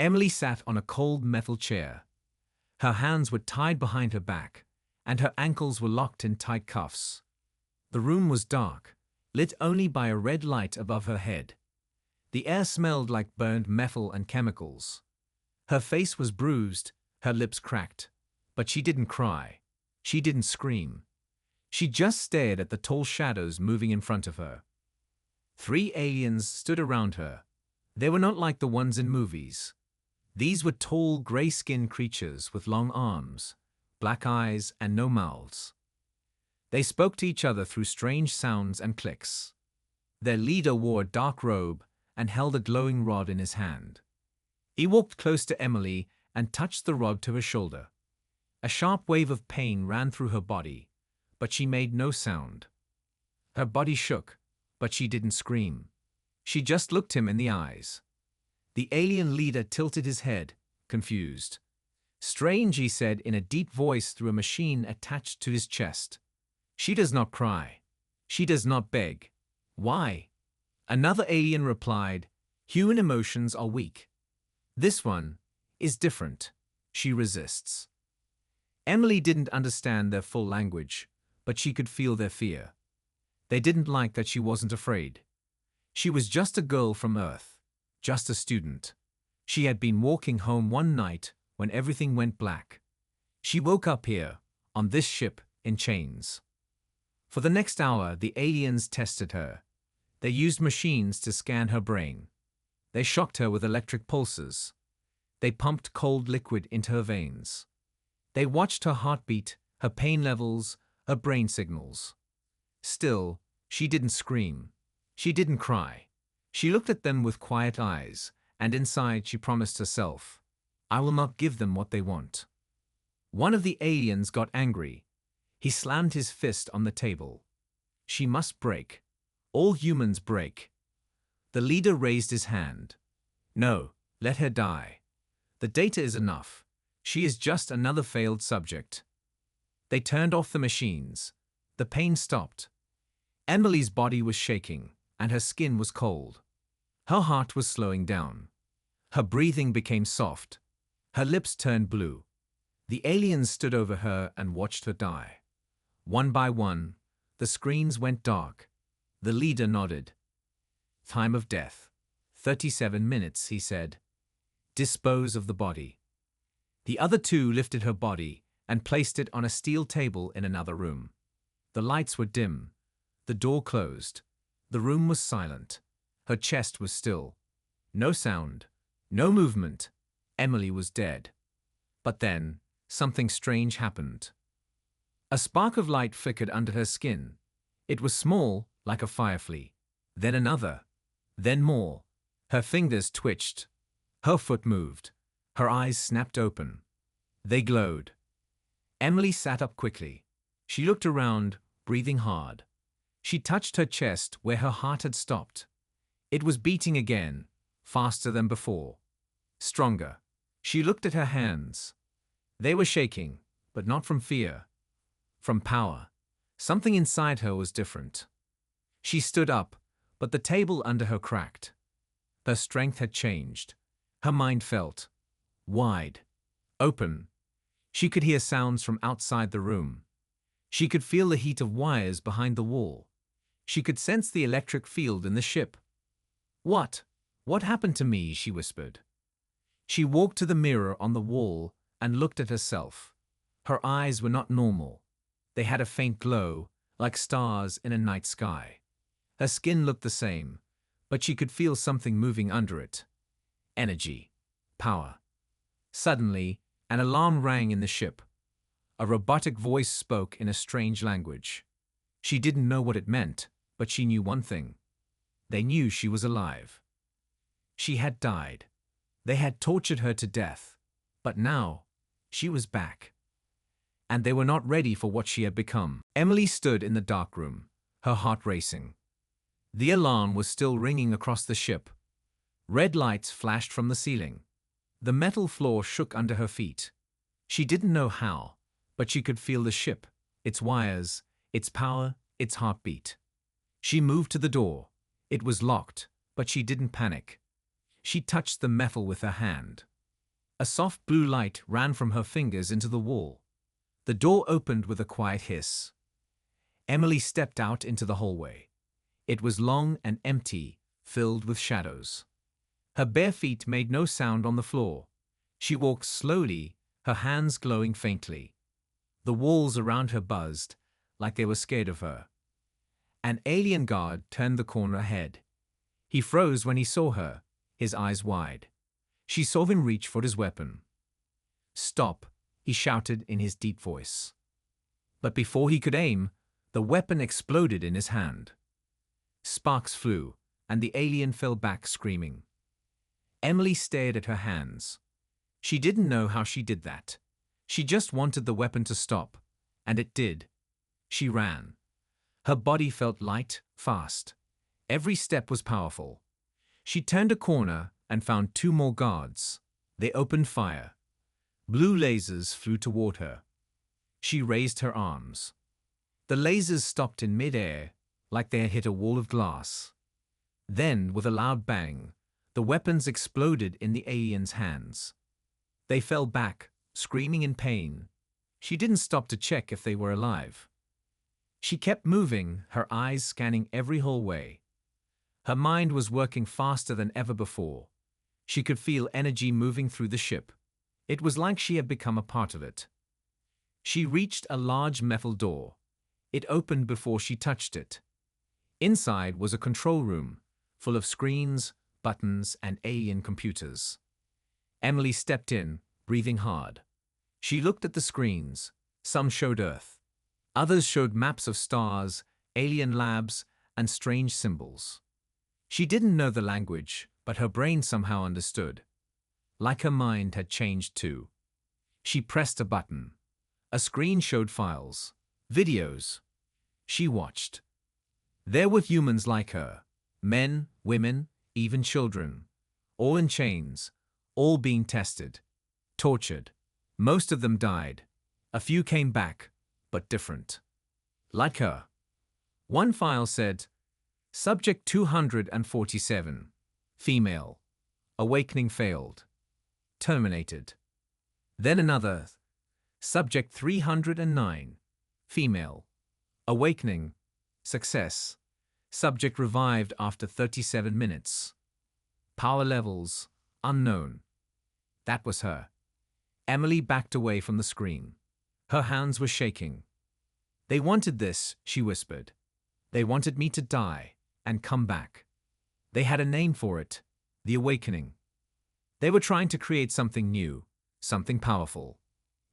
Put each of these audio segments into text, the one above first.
Emily sat on a cold metal chair. Her hands were tied behind her back, and her ankles were locked in tight cuffs. The room was dark, lit only by a red light above her head. The air smelled like burned metal and chemicals. Her face was bruised, her lips cracked, but she didn't cry. She didn't scream. She just stared at the tall shadows moving in front of her. 3 aliens stood around her. They were not like the ones in movies. These were tall, gray-skinned creatures with long arms, black eyes, and no mouths. They spoke to each other through strange sounds and clicks. Their leader wore a dark robe and held a glowing rod in his hand. He walked close to Emily and touched the rod to her shoulder. A sharp wave of pain ran through her body, but she made no sound. Her body shook, but she didn't scream. She just looked him in the eyes. The alien leader tilted his head, confused. "Strange," he said in a deep voice through a machine attached to his chest. "She does not cry. She does not beg. Why?" Another alien replied, "Human emotions are weak. This one is different. She resists." Emily didn't understand their full language, but she could feel their fear. They didn't like that she wasn't afraid. She was just a girl from Earth, just a student. She had been walking home one night when everything went black. She woke up here, on this ship, in chains. For the next hour, the aliens tested her. They used machines to scan her brain. They shocked her with electric pulses. They pumped cold liquid into her veins. They watched her heartbeat, her pain levels, her brain signals. Still, she didn't scream. She didn't cry. She looked at them with quiet eyes, and inside she promised herself, "I will not give them what they want." One of the aliens got angry. He slammed his fist on the table. "She must break. All humans break." The leader raised his hand. "No, let her die. The data is enough. She is just another failed subject." They turned off the machines. The pain stopped. Emily's body was shaking, and her skin was cold. Her heart was slowing down. Her breathing became soft. Her lips turned blue. The aliens stood over her and watched her die. One by one, the screens went dark. The leader nodded. "Time of death. 37 minutes," he said. "Dispose of the body." The other 2 lifted her body and placed it on a steel table in another room. The lights were dim. The door closed. The room was silent. Her chest was still. No sound. No movement. Emily was dead. But then, something strange happened. A spark of light flickered under her skin. It was small, like a firefly. Then another. Then more. Her fingers twitched. Her foot moved. Her eyes snapped open. They glowed. Emily sat up quickly. She looked around, breathing hard. She touched her chest where her heart had stopped. It was beating again, faster than before. Stronger. She looked at her hands. They were shaking, but not from fear. From power. Something inside her was different. She stood up, but the table under her cracked. Her strength had changed. Her mind felt wide, open. She could hear sounds from outside the room. She could feel the heat of wires behind the wall. She could sense the electric field in the ship. What happened to me?" she whispered. She walked to the mirror on the wall and looked at herself. Her eyes were not normal. They had a faint glow, like stars in a night sky. Her skin looked the same, but she could feel something moving under it. Energy. Power. Suddenly, an alarm rang in the ship. A robotic voice spoke in a strange language. She didn't know what it meant, but she knew one thing. They knew she was alive. She had died. They had tortured her to death. But now, she was back. And they were not ready for what she had become. Emily stood in the dark room, her heart racing. The alarm was still ringing across the ship. Red lights flashed from the ceiling. The metal floor shook under her feet. She didn't know how, but she could feel the ship, its wires, its power, its heartbeat. She moved to the door. It was locked, but she didn't panic. She touched the metal with her hand. A soft blue light ran from her fingers into the wall. The door opened with a quiet hiss. Emily stepped out into the hallway. It was long and empty, filled with shadows. Her bare feet made no sound on the floor. She walked slowly, her hands glowing faintly. The walls around her buzzed, like they were scared of her. An alien guard turned the corner ahead. He froze when he saw her, his eyes wide. She saw him reach for his weapon. "Stop," he shouted in his deep voice. But before he could aim, the weapon exploded in his hand. Sparks flew, and the alien fell back screaming. Emily stared at her hands. She didn't know how she did that. She just wanted the weapon to stop, and it did. She ran. Her body felt light, fast. Every step was powerful. She turned a corner and found two more guards. They opened fire. Blue lasers flew toward her. She raised her arms. The lasers stopped in mid-air, like they had hit a wall of glass. Then, with a loud bang, the weapons exploded in the aliens' hands. They fell back, screaming in pain. She didn't stop to check if they were alive. She kept moving, her eyes scanning every hallway. Her mind was working faster than ever before. She could feel energy moving through the ship. It was like she had become a part of it. She reached a large metal door. It opened before she touched it. Inside was a control room, full of screens, buttons, and alien computers. Emily stepped in, breathing hard. She looked at the screens. Some showed Earth. Others showed maps of stars, alien labs, and strange symbols. She didn't know the language, but her brain somehow understood. Like her mind had changed too. She pressed a button. A screen showed files, videos. She watched. There were humans like her, men, women, even children, all in chains, all being tested, tortured. Most of them died. A few came back, but different. Like her. One file said, Subject 247, female, awakening failed, terminated. Then another, Subject 309, female, awakening, success, subject revived after 37 minutes. Power levels, unknown. That was her. Emily backed away from the screen. Her hands were shaking. They wanted this, she whispered. They wanted me to die and come back. They had a name for it, the awakening. They were trying to create something new, something powerful.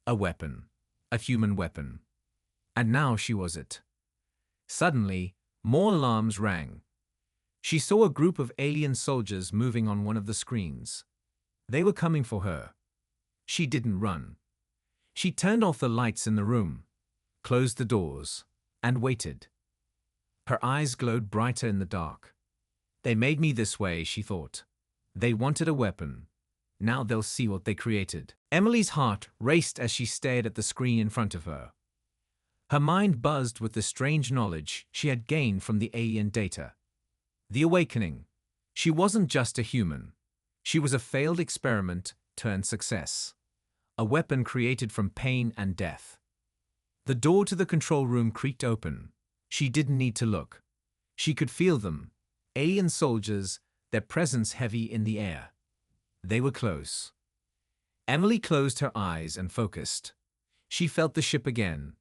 A weapon, a human weapon. And now she was it. Suddenly, more alarms rang. She saw a group of alien soldiers moving on one of the screens. They were coming for her. She didn't run. She turned off the lights in the room, closed the doors, and waited. Her eyes glowed brighter in the dark. They made me this way, she thought. They wanted a weapon. Now they'll see what they created. Emily's heart raced as she stared at the screen in front of her. Her mind buzzed with the strange knowledge she had gained from the alien data. The awakening. She wasn't just a human. She was a failed experiment turned success. A weapon created from pain and death. The door to the control room creaked open. She didn't need to look. She could feel them. Alien soldiers, their presence heavy in the air. They were close. Emily closed her eyes and focused. She felt the ship again.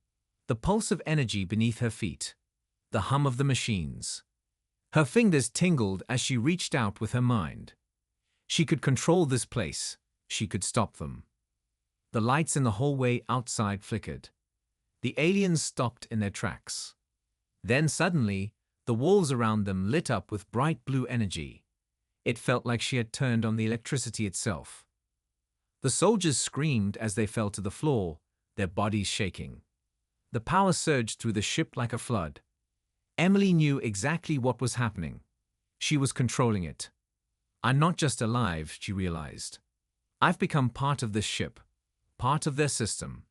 The pulse of energy beneath her feet. The hum of the machines. Her fingers tingled as she reached out with her mind. She could control this place. She could stop them. The lights in the hallway outside flickered. The aliens stopped in their tracks. Then suddenly, the walls around them lit up with bright blue energy. It felt like she had turned on the electricity itself. The soldiers screamed as they fell to the floor, their bodies shaking. The power surged through the ship like a flood. Emily knew exactly what was happening. She was controlling it. I'm not just alive, she realized. I've become part of this ship, part of their system.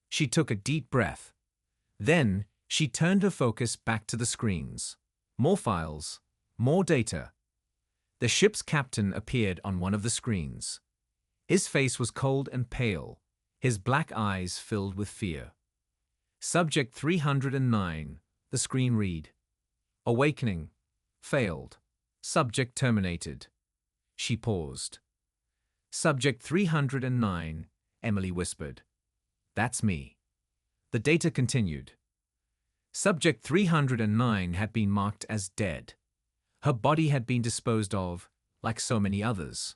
She took a deep breath. Then, she turned her focus back to the screens. More files, more data. The ship's captain appeared on one of the screens. His face was cold and pale, his black eyes filled with fear. Subject 309, the screen read. Awakening. Failed. Subject terminated. She paused. Subject 309, Emily whispered. That's me. The data continued. Subject 309 had been marked as dead. Her body had been disposed of, like so many others.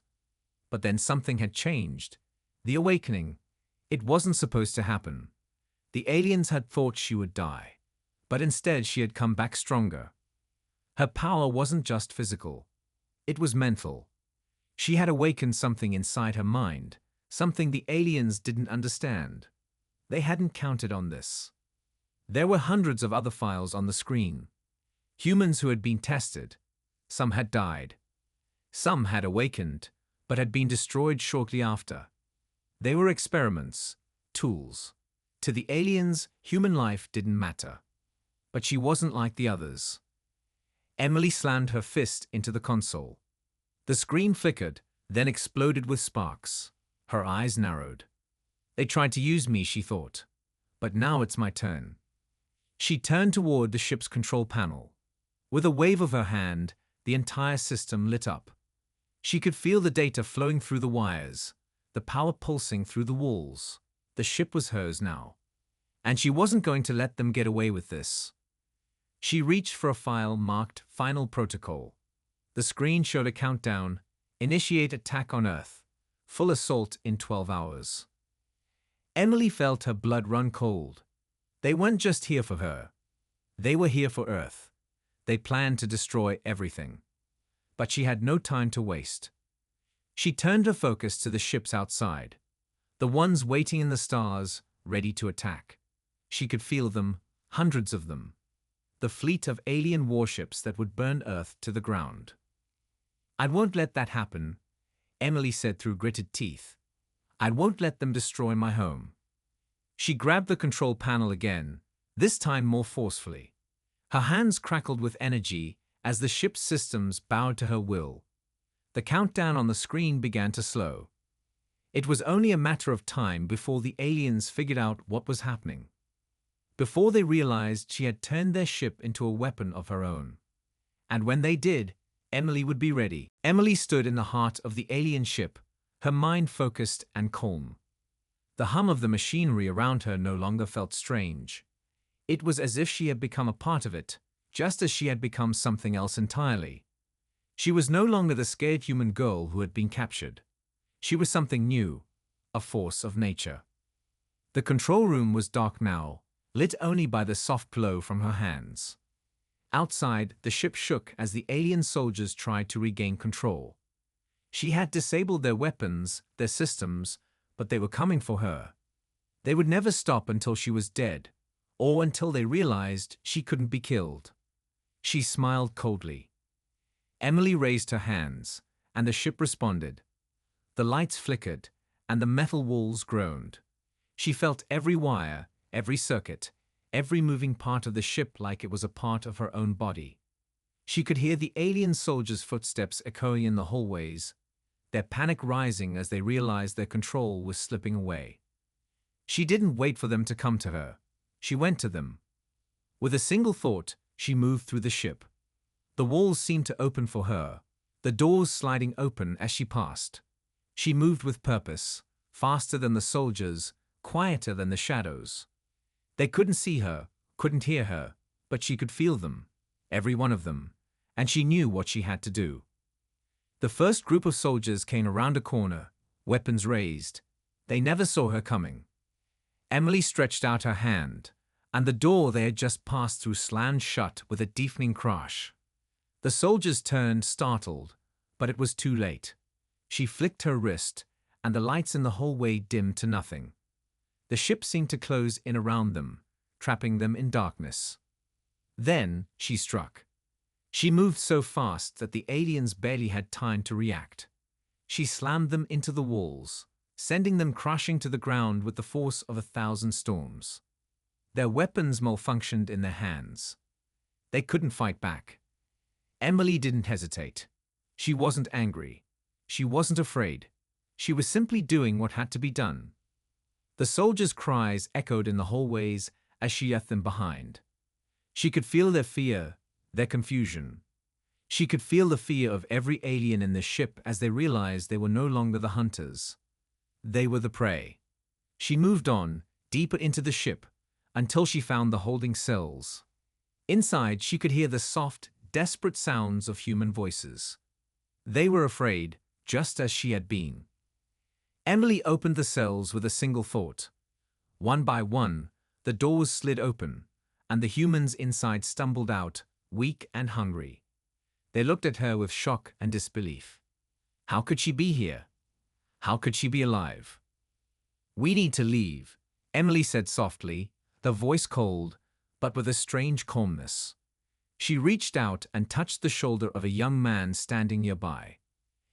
But then something had changed. The awakening. It wasn't supposed to happen. The aliens had thought she would die, but instead she had come back stronger. Her power wasn't just physical. It was mental. She had awakened something inside her mind, something the aliens didn't understand. They hadn't counted on this. There were hundreds of other files on the screen. Humans who had been tested. Some had died. Some had awakened, but had been destroyed shortly after. They were experiments, tools. To the aliens, human life didn't matter. But she wasn't like the others. Emily slammed her fist into the console. The screen flickered, then exploded with sparks. Her eyes narrowed. They tried to use me, she thought. But now it's my turn. She turned toward the ship's control panel. With a wave of her hand, the entire system lit up. She could feel the data flowing through the wires, the power pulsing through the walls. The ship was hers now. And she wasn't going to let them get away with this. She reached for a file marked Final Protocol. The screen showed a countdown. Initiate attack on Earth. Full assault in 12 hours. Emily felt her blood run cold. They weren't just here for her. They were here for Earth. They planned to destroy everything. But she had no time to waste. She turned her focus to the ships outside. The ones waiting in the stars, ready to attack. She could feel them, hundreds of them. The fleet of alien warships that would burn Earth to the ground. I won't let that happen, Emily said through gritted teeth. I won't let them destroy my home. She grabbed the control panel again, this time more forcefully. Her hands crackled with energy as the ship's systems bowed to her will. The countdown on the screen began to slow. It was only a matter of time before the aliens figured out what was happening. Before they realized she had turned their ship into a weapon of her own. And when they did, Emily would be ready. Emily stood in the heart of the alien ship, her mind focused and calm. The hum of the machinery around her no longer felt strange. It was as if she had become a part of it, just as she had become something else entirely. She was no longer the scared human girl who had been captured. She was something new, a force of nature. The control room was dark now, lit only by the soft glow from her hands. Outside, the ship shook as the alien soldiers tried to regain control. She had disabled their weapons, their systems, but they were coming for her. They would never stop until she was dead, or until they realized she couldn't be killed. She smiled coldly. Emily raised her hands, and the ship responded. The lights flickered, and the metal walls groaned. She felt every wire, every circuit, every moving part of the ship like it was a part of her own body. She could hear the alien soldiers' footsteps echoing in the hallways, their panic rising as they realized their control was slipping away. She didn't wait for them to come to her. She went to them. With a single thought, she moved through the ship. The walls seemed to open for her, the doors sliding open as she passed. She moved with purpose, faster than the soldiers, quieter than the shadows. They couldn't see her, couldn't hear her, but she could feel them, every one of them, and she knew what she had to do. The first group of soldiers came around a corner, weapons raised. They never saw her coming. Emily stretched out her hand, and the door they had just passed through slammed shut with a deafening crash. The soldiers turned, startled, but it was too late. She flicked her wrist, and the lights in the hallway dimmed to nothing. The ship seemed to close in around them, trapping them in darkness. Then she struck. She moved so fast that the aliens barely had time to react. She slammed them into the walls, sending them crashing to the ground with the force of 1,000 storms. Their weapons malfunctioned in their hands. They couldn't fight back. Emily didn't hesitate. She wasn't angry. She wasn't afraid. She was simply doing what had to be done. The soldiers' cries echoed in the hallways as she left them behind. She could feel their fear, their confusion. She could feel the fear of every alien in the ship as they realized they were no longer the hunters. They were the prey. She moved on, deeper into the ship, until she found the holding cells. Inside, she could hear the soft, desperate sounds of human voices. They were afraid, just as she had been. Emily opened the cells with a single thought. One by one, the doors slid open, and the humans inside stumbled out, weak and hungry. They looked at her with shock and disbelief. How could she be here? How could she be alive? "We need to leave," Emily said softly, the voice cold, but with a strange calmness. She reached out and touched the shoulder of a young man standing nearby.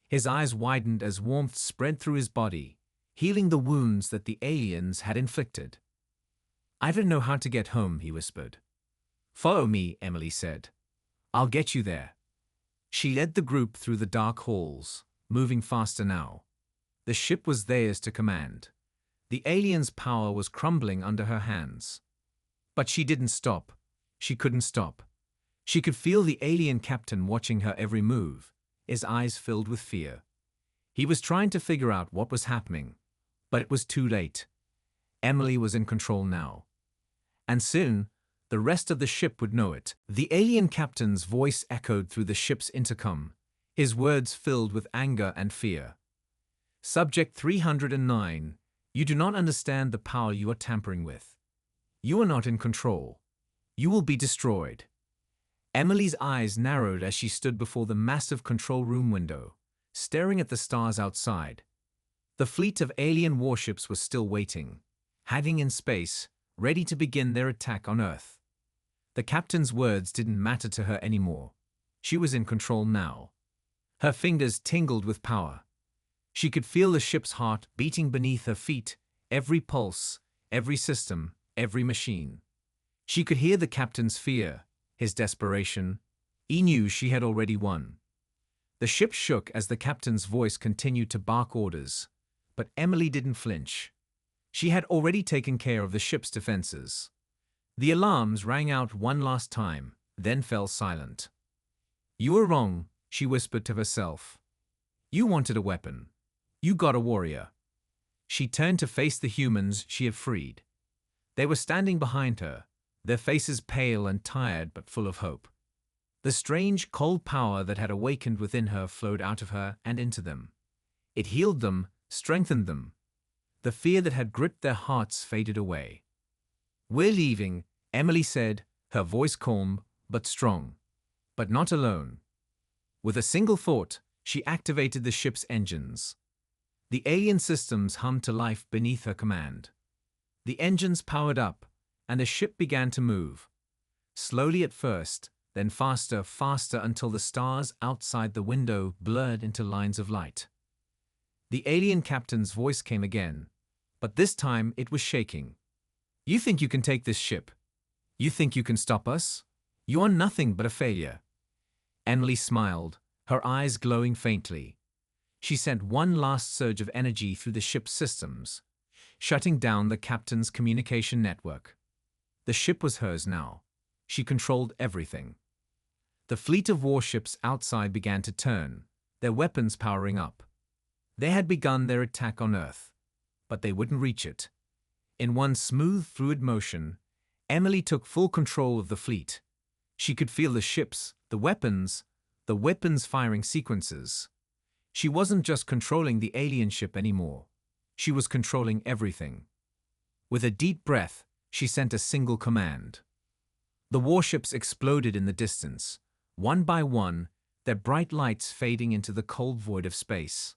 His eyes widened as warmth spread through his body, healing the wounds that the aliens had inflicted. "I don't know how to get home," he whispered. "Follow me," Emily said. "I'll get you there." She led the group through the dark halls, moving faster now. The ship was theirs to command. The aliens' power was crumbling under her hands. But she didn't stop. She couldn't stop. She could feel the alien captain watching her every move, his eyes filled with fear. He was trying to figure out what was happening, but it was too late. Emily was in control now. And soon, the rest of the ship would know it. The alien captain's voice echoed through the ship's intercom, his words filled with anger and fear. "Subject 309, you do not understand the power you are tampering with. You are not in control. You will be destroyed." Emily's eyes narrowed as she stood before the massive control room window, staring at the stars outside. The fleet of alien warships was still waiting, hiding in space, ready to begin their attack on Earth. The captain's words didn't matter to her anymore. She was in control now. Her fingers tingled with power. She could feel the ship's heart beating beneath her feet, every pulse, every system, every machine. She could hear the captain's fear, his desperation. He knew she had already won. The ship shook as the captain's voice continued to bark orders, but Emily didn't flinch. She had already taken care of the ship's defenses. The alarms rang out one last time, then fell silent. "You were wrong," she whispered to herself. "You wanted a weapon. You got a warrior." She turned to face the humans she had freed. They were standing behind her, their faces pale and tired but full of hope. The strange, cold power that had awakened within her flowed out of her and into them. It healed them, strengthened them. The fear that had gripped their hearts faded away. "We're leaving," Emily said, her voice calm but strong. But not alone. With a single thought, she activated the ship's engines. The alien systems hummed to life beneath her command. The engines powered up, and the ship began to move. Slowly at first, then faster, faster until the stars outside the window blurred into lines of light. The alien captain's voice came again, but this time it was shaking. "You think you can take this ship? You think you can stop us? You are nothing but a failure." Emily smiled, her eyes glowing faintly. She sent one last surge of energy through the ship's systems, shutting down the captain's communication network. The ship was hers now. She controlled everything. The fleet of warships outside began to turn, their weapons powering up. They had begun their attack on Earth, but they wouldn't reach it. In one smooth, fluid motion, Emily took full control of the fleet. She could feel the ships, the weapons firing sequences. She wasn't just controlling the alien ship anymore. She was controlling everything. With a deep breath, she sent a single command. The warships exploded in the distance, one by one, their bright lights fading into the cold void of space.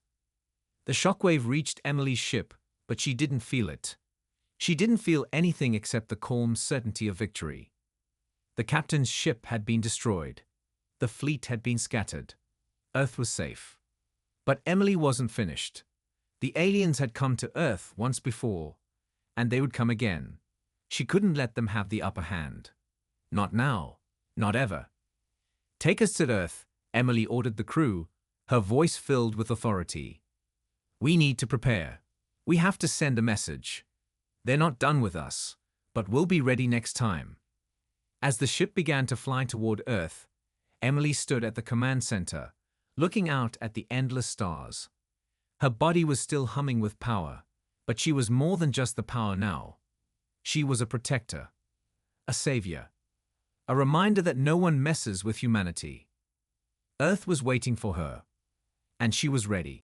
The shockwave reached Emily's ship, but she didn't feel it. She didn't feel anything except the calm certainty of victory. The captain's ship had been destroyed. The fleet had been scattered. Earth was safe. But Emily wasn't finished. The aliens had come to Earth once before, and they would come again. She couldn't let them have the upper hand. Not now. Not ever. "Take us to Earth," Emily ordered the crew, her voice filled with authority. We need to prepare. We have to send a message. They're not done with us, but we'll be ready next time. As the ship began to fly toward Earth, Emily stood at the command center, looking out at the endless stars. Her body was still humming with power, but she was more than just the power now. She was a protector, a savior, a reminder that no one messes with humanity. Earth was waiting for her, and she was ready.